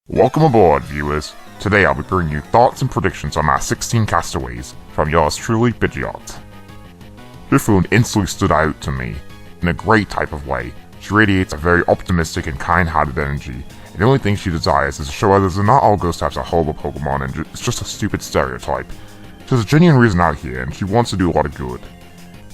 Welcome aboard, viewers. Today I'll be bringing you thoughts and predictions on our 16 castaways, from yours truly, Bidgeot. Buffoon instantly stood out to me, in a great type of way. She radiates a very optimistic and kind-hearted energy, and the only thing she desires is to show others that not all ghost types are horrible Pokemon and it's just a stupid stereotype. She has a genuine reason out here, and she wants to do a lot of good.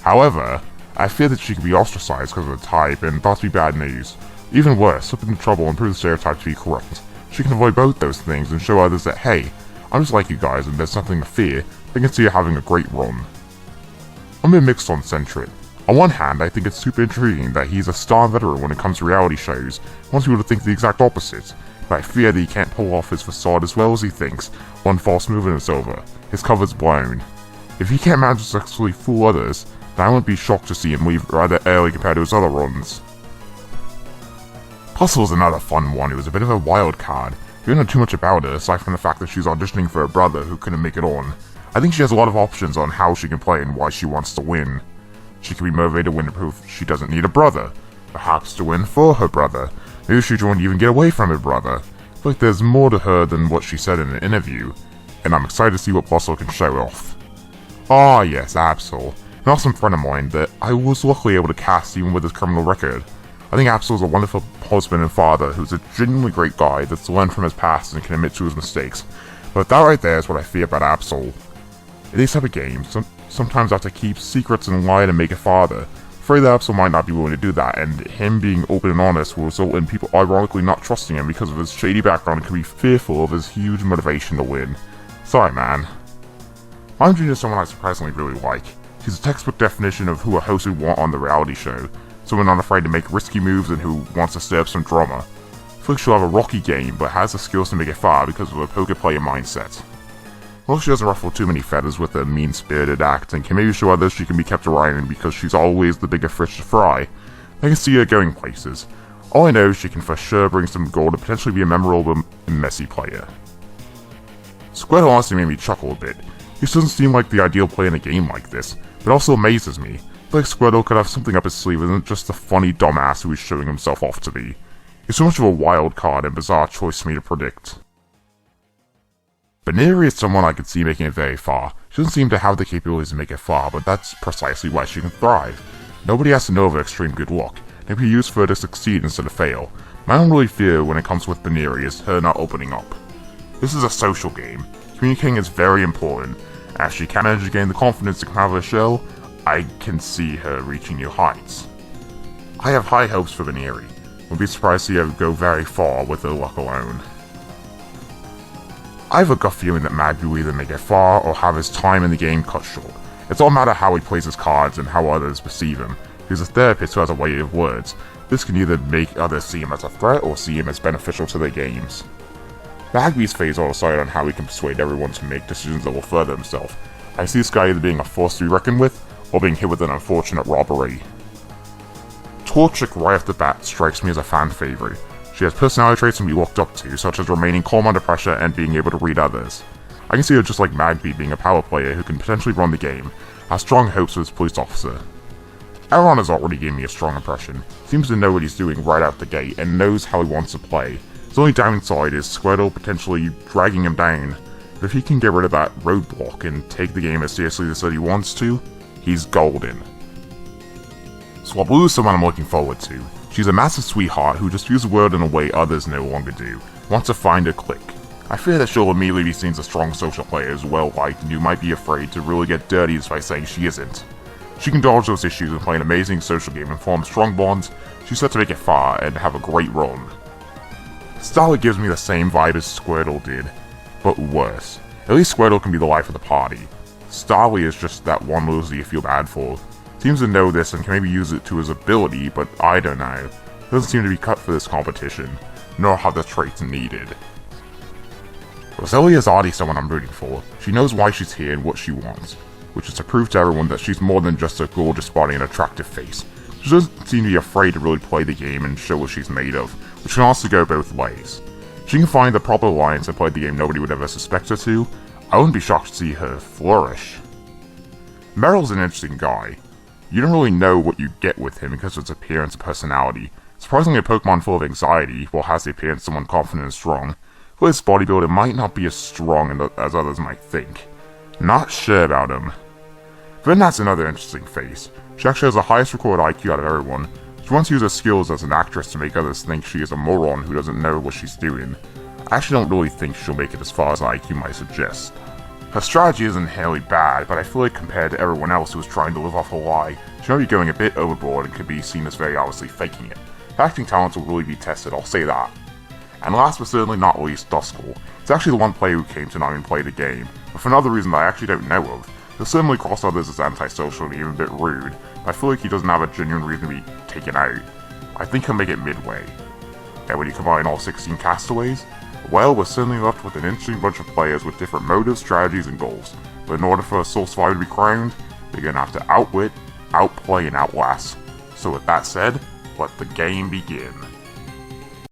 However, I fear that she could be ostracized because of her type, and thought to be bad news. Even worse, slip into trouble and prove the stereotype to be correct. She can avoid both those things and show others that, hey, I'm just like you guys and there's nothing to fear. I can see her having a great run. I'm a bit mixed on Sentret. On one hand, I think it's super intriguing that he's a star veteran when it comes to reality shows. I want people to think the exact opposite, but I fear that he can't pull off his facade as well as he thinks. One false move and it's over. His cover's blown. If he can't manage to successfully fool others, then I wouldn't be shocked to see him leave rather early compared to his other runs. Absoll's another fun one who was a bit of a wild card. We don't know too much about her, aside from the fact that she's auditioning for her brother who couldn't make it on. I think she has a lot of options on how she can play and why she wants to win. She can be motivated to win to prove she doesn't need a brother. Perhaps to win for her brother. Maybe she won't even get away from her brother. I feel like there's more to her than what she said in an interview, and I'm excited to see what Absol can show off. Ah yes, Absol. An awesome friend of mine that I was luckily able to cast even with his criminal record. I think Absol is a wonderful husband and father who's a genuinely great guy that's learned from his past and can admit to his mistakes. But that right there is what I fear about Absol. In these type of games, sometimes I have to keep secrets and lie to make a father. Afraid that Absol might not be willing to do that, and him being open and honest will result in people ironically not trusting him because of his shady background and can be fearful of his huge motivation to win. Sorry, man. My Junior is someone I surprisingly really like. She's a textbook definition of who a host would want on the reality show. Someone not afraid to make risky moves and who wants to stir up some drama. I feel like she'll have a rocky game, but has the skills to make it far because of her poker player mindset. Well, she doesn't ruffle too many feathers with her mean-spirited act, and can maybe show others she can be kept around because she's always the bigger fish to fry. I can see her going places. All I know is she can for sure bring some gold and potentially be a memorable and messy player. Squirtle honestly made me chuckle a bit. He doesn't seem like the ideal player in a game like this, but also amazes me. I feel like Squirtle could have something up his sleeve and isn't just the funny dumbass who he's showing himself off to be. He's so much of a wild card and bizarre choice for me to predict. Beniri is someone I could see making it very far. She doesn't seem to have the capabilities to make it far, but that's precisely why she can thrive. Nobody has to know of her extreme good luck. It can be used for her to succeed instead of fail. My only fear when it comes with Beniri is her not opening up. This is a social game. Communicating is very important. As she can manage to gain the confidence to come out of her shell, I can see her reaching new heights. I have high hopes for Beniri. Wouldn't be surprised to see her go very far with her luck alone. I have a gut feeling that Bagby will either make it far or have his time in the game cut short. It's all a matter of how he plays his cards and how others perceive him. He's a therapist who has a way of words. This can either make others see him as a threat or see him as beneficial to their games. Bagby's phase all decided on how he can persuade everyone to make decisions that will further himself. I see this guy either being a force to be reckoned with, or being hit with an unfortunate robbery. Torchic right off the bat strikes me as a fan favorite. She has personality traits to be looked up to, such as remaining calm under pressure and being able to read others. I can see her just like Bagby being a power player who can potentially run the game. I have strong hopes for this police officer. Aeron has already given me a strong impression. Seems to know what he's doing right out the gate and knows how he wants to play. His only downside is Squirtle potentially dragging him down. But if he can get rid of that roadblock and take the game as seriously as he wants to, he's golden. Swablu is someone I'm looking forward to. She's a massive sweetheart who just views the world in a way others no longer do. Wants to find her clique. I fear that she'll immediately be seen as a strong social player as well liked and who might be afraid to really get dirty just by saying she isn't. She can dodge those issues and play an amazing social game and form strong bonds. She's set to make it far and have a great run. Starly gives me the same vibe as Squirtle did, but worse. At least Squirtle can be the life of the party. Starly is just that one loser you feel bad for. Seems to know this and can maybe use it to his ability, but I don't know. Doesn't seem to be cut for this competition, nor have the traits needed. Roselia is already someone I'm rooting for. She knows why she's here and what she wants, which is to prove to everyone that she's more than just a gorgeous body and attractive face. She doesn't seem to be afraid to really play the game and show what she's made of, which can also go both ways. She can find the proper alliance and play the game nobody would ever suspect her to. I wouldn't be shocked to see her flourish. Meryl's an interesting guy. You don't really know what you get with him because of his appearance and personality. Surprisingly, a Pokemon full of anxiety, while has the appearance of someone confident and strong. For this bodybuilder might not be as strong as others might think. Not sure about him. Then that's another interesting face. She actually has the highest recorded IQ out of everyone. She wants to use her skills as an actress to make others think she is a moron who doesn't know what she's doing. I actually don't really think she'll make it as far as IQ might suggest. Her strategy isn't inherently bad, but I feel like compared to everyone else who is trying to live off a lie, she might be going a bit overboard and could be seen as very obviously faking it. Her acting talents will really be tested, I'll say that. And last but certainly not least, Duskhall. He's actually the one player who came to not even play the game, but for another reason that I actually don't know of. He'll certainly cross others as antisocial and even a bit rude, but I feel like he doesn't have a genuine reason to be taken out. I think he'll make it midway. And when you combine all 16 castaways, well, we're certainly left with an interesting bunch of players with different motives, strategies, and goals. But in order for a Soul Survivor to be crowned, they're gonna have to outwit, outplay, and outlast. So with that said, let the game begin.